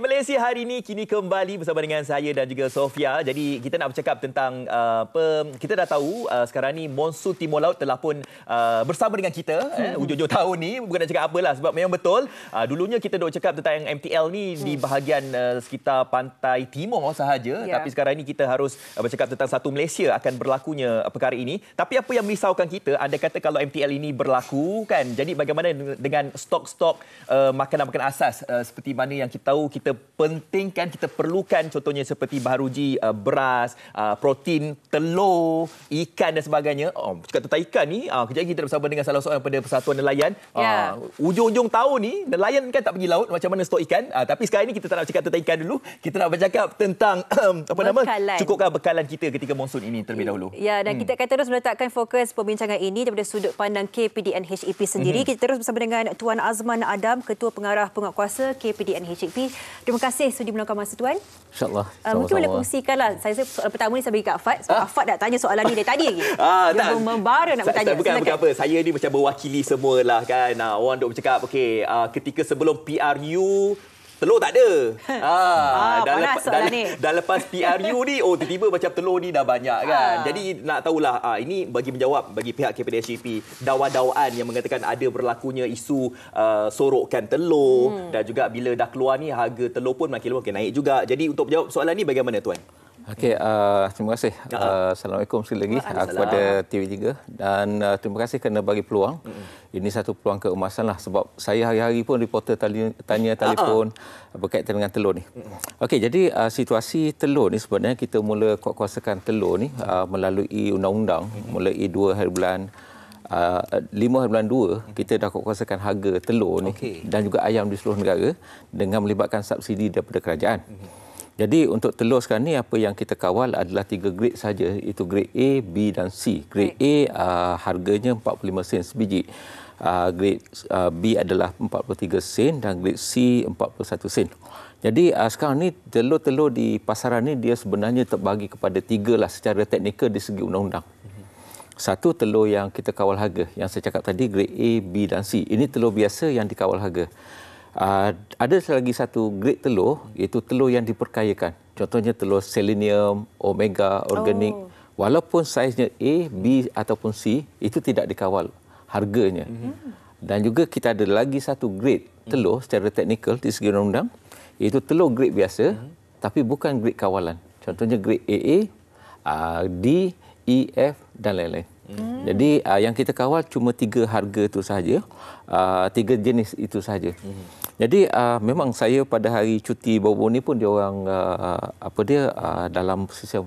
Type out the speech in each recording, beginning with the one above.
Malaysia hari ini kini kembali bersama dengan saya dan juga Sofia. Jadi kita nak bercakap tentang kita dah tahu sekarang ni monsun timur laut telah pun bersama dengan kita hujung-hujung tahun ni. Bukan nak cakap apalah sebab memang betul. Dulunya kita duk cakap tentang MTL ni di bahagian sekitar pantai timur sahaja. Tapi sekarang ni kita harus bercakap tentang satu Malaysia akan berlakunya perkara ini. Tapi apa yang merisaukan kita, anda kata kalau MTL ini berlaku kan. Jadi bagaimana dengan stok-stok makanan-makanan asas seperti mana yang kita tahu kita pentingkan, kita perlukan, contohnya seperti baharuji, beras, protein, telur, ikan dan sebagainya. Cakap tentang ikan ni, kejap lagi kita bersama dengan salah seorang daripada Persatuan Nelayan. Ujung-ujung tahun ni, nelayan kan tak pergi laut, macam mana stok ikan. Tapi sekarang ni kita tak nak bercakap tentang ikan dulu, kita nak bercakap tentang cukupkah bekalan kita ketika monsun ini terlebih dahulu. Ya, dan kita akan terus meletakkan fokus perbincangan ini daripada sudut pandang KPDN HEP sendiri. Kita terus bersama dengan Tuan Azman Adam, Ketua Pengarah Penguatkuasa KPDN HEP. Terima kasih sudi meluangkan masa Tuan. InsyaAllah. Mungkin boleh kongsikanlah. Saya soalan pertama ni saya bagi kat Afad. Sebab Afad dah tanya soalan ni dari tadi lagi. Dia membara nak bertanya. Bukan apa. Saya ni macam mewakili semualah kan. Orang duk bercakap, okey, ketika sebelum PRU, telur tak ada. Dah lepas PRU ni, tiba-tiba macam telur ni dah banyak kan. Jadi nak tahulah, ini bagi menjawab bagi pihak KPDHP, dakwaan yang mengatakan ada berlakunya isu sorokkan telur dan juga bila dah keluar ni harga telur pun makin naik juga. Jadi untuk menjawab soalan ni bagaimana Tuan? Okey, terima kasih. Assalamualaikum sekali lagi kepada TV3 dan terima kasih kerana bagi peluang. Ini satu peluang keemasan lah sebab saya hari-hari pun reporter tanya telefon berkaitan dengan telur ni. Okey, jadi situasi telur ni sebenarnya kita mula kuatkuasakan telur ni melalui undang-undang mulai 5 hari bulan 2 kita dah kuatkuasakan harga telur ni dan juga ayam di seluruh negara dengan melibatkan subsidi daripada kerajaan. Jadi untuk telur sekarang ni apa yang kita kawal adalah 3 grade saja, iaitu grade A, B dan C. Grade A harganya 45 sen sebiji. Grade B adalah 43 sen dan grade C 41 sen. Jadi sekarang ni telur-telur di pasaran ni dia sebenarnya terbagi kepada 3 lah secara teknikal di segi undang-undang. Satu, telur yang kita kawal harga, yang saya cakap tadi grade A, B dan C. Ini telur biasa yang dikawal harga. Ada lagi satu grade telur, iaitu telur yang diperkayakan. Contohnya telur selenium, omega, organik. Walaupun saiznya A, B ataupun C, itu tidak dikawal harganya. Dan juga kita ada lagi satu grade telur secara teknikal di segi undang-undang, iaitu telur grade biasa, tapi bukan grade kawalan. Contohnya grade AA, D, E, F dan lain-lain. Jadi yang kita kawal cuma 3 harga itu sahaja, 3 jenis itu sahaja. Jadi memang saya pada hari cuti baru-baru ni pun dia orang dalam sosial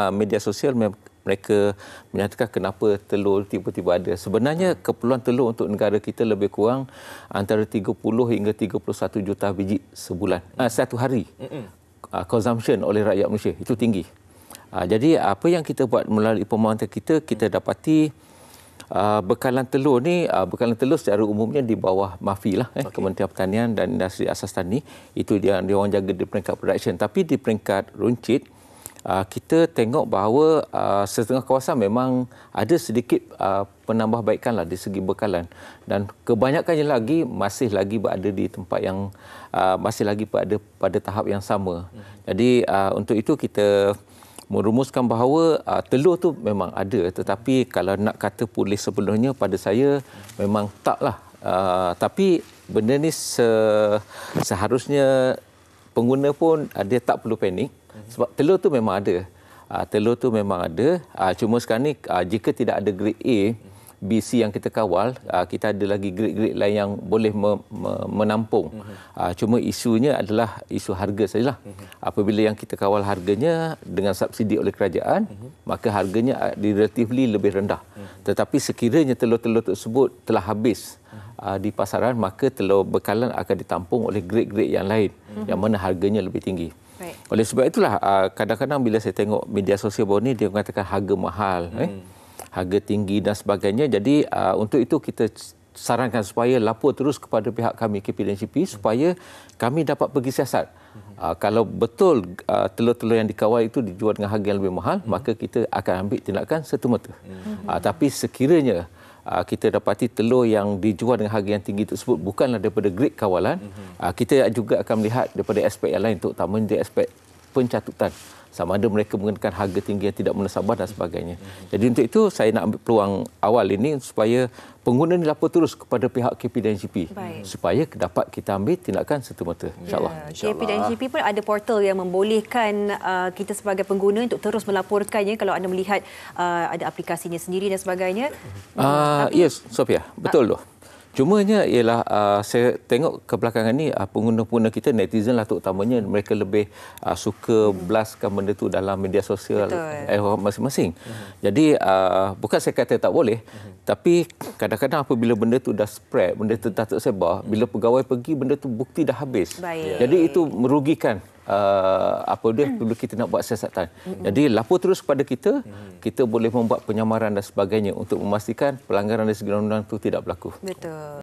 media sosial mereka menyatakan kenapa telur tiba-tiba ada. Sebenarnya keperluan telur untuk negara kita lebih kurang antara 30 hingga 31 juta biji sebulan, satu hari. Consumption oleh rakyat Malaysia itu tinggi. Jadi apa yang kita buat melalui pemantauan kita dapati bekalan telur ni, bekalan telur secara umumnya di bawah MAFI lah, Kementerian Pertanian dan Industri Asas Tani. Itu dia orang jaga di peringkat production. Tapi di peringkat runcit, kita tengok bahawa setengah kawasan memang ada sedikit penambahbaikan lah di segi bekalan. Dan kebanyakannya lagi masih lagi berada di tempat yang masih lagi pada tahap yang sama. Jadi untuk itu kita merumuskan bahawa telur tu memang ada, tetapi kalau nak kata pulih sebelumnya pada saya memang taklah. Tapi benda ni seharusnya pengguna pun dia tak perlu panik sebab telur tu memang ada. Telur tu memang ada. Cuma sekarang ni jika tidak ada grade A, B, C yang kita kawal, kita ada lagi grade-grade lain yang boleh menampung. Cuma isunya adalah isu harga sajalah. Apabila yang kita kawal harganya dengan subsidi oleh kerajaan, maka harganya relatively lebih rendah. Tetapi sekiranya telur-telur tersebut telah habis di pasaran, maka telur bekalan akan ditampung oleh grade-grade yang lain yang mana harganya lebih tinggi. Oleh sebab itulah kadang-kadang bila saya tengok media sosial baru ni dia mengatakan harga mahal, harga tinggi dan sebagainya. Jadi untuk itu kita sarankan supaya lapor terus kepada pihak kami KPDHP supaya kami dapat pergi siasat. Kalau betul telur-telur yang dikawal itu dijual dengan harga yang lebih mahal, maka kita akan ambil tindakan serta-merta. Tapi sekiranya kita dapati telur yang dijual dengan harga yang tinggi tersebut bukanlah daripada grade kawalan. Kita juga akan melihat daripada aspek yang lain, terutama dari aspek pencatutan. Sama ada mereka menggunakan harga tinggi yang tidak munasabah dan sebagainya. Jadi untuk itu saya nak ambil peluang awal ini supaya pengguna ini lapor terus kepada pihak KP dan HGP supaya dapat kita ambil tindakan serta-merta, insyaAllah. KP dan HGP pun ada portal yang membolehkan kita sebagai pengguna untuk terus melaporkannya kalau anda melihat ada aplikasinya sendiri dan sebagainya. Yes, Sophia, betul tu. Cumanya ialah saya tengok kebelakangan ni pengguna-pengguna kita, netizen lah terutamanya, mereka lebih suka blastkan benda tu dalam media sosial masing-masing. Jadi bukan saya kata tak boleh, tapi kadang-kadang apabila benda tu dah spread, benda tu dah tersebar, bila pegawai pergi benda tu bukti dah habis. Jadi itu merugikan apabila kita nak buat siasatan. Jadi lapor terus kepada kita, kita boleh membuat penyamaran dan sebagainya untuk memastikan pelanggaran dari segi undang-undang itu tidak berlaku. Betul.